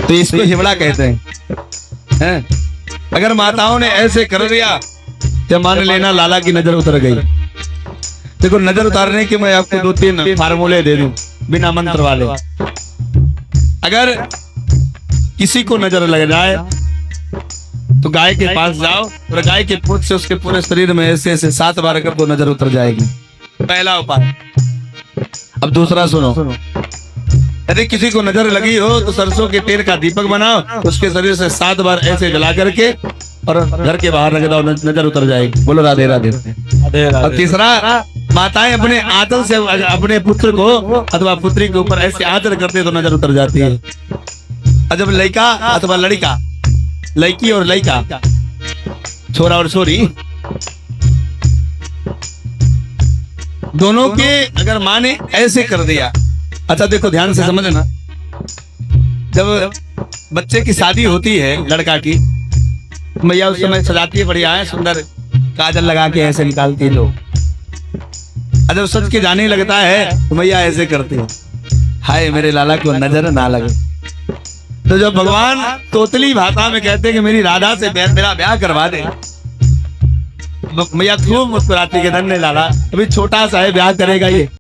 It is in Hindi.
तो इसको हिवड़ा कहते हैं। अगर माताओं ने ऐसे कर दिया तो मान लेना लाला की नजर उतर गई। देखो नजर उतारने के मैं आपको 2-3 फार्मूले दे दूं बिना मंत्र वाले। अगर किसी को नजर लग जाए तो गाय के पास जाओ और गाय के पूंछ से उसके पूरे शरीर में ऐसे ऐसे 7 बार कर दो, नजर उतर जाएगी। पहला उपाय। अब दूसरा सुनो। यदि किसी को नजर लगी हो तो सरसों के तेल का दीपक बनाओ, उसके शरीर से 7 बार ऐसे जला करके और घर के बाहर रख दो, नजर उतर जाएगी। बोलो राधे राधे। और तीसरा, माताएं अपने आंचल से अपने पुत्र को अथवा पुत्री के ऊपर ऐसे आंचल करते तो नजर उतर जाती है। और जब लड़का अथवा लड़का, लड़की और लड़का, छोरा और छोरी, दोनों के अगर माँ ने ऐसे कर दिया। अच्छा देखो ध्यान से समझना, जब बच्चे की शादी होती है लड़का की, मैया उस समय सजाती है, बढ़िया है, सुंदर काजल लगा के ऐसे निकालती है लोग। जब सच के जाने लगता है तो मैया ऐसे करती है, हाय मेरे लाला को नजर ना लगे। तो जब भगवान तोतली भाषा में कहते हैं कि मेरी राधा से मेरा ब्याह करवा दे, मैया खूब मुस्कुराती है, धन्य लाला, अभी छोटा सा है, ब्याह करेगा ये।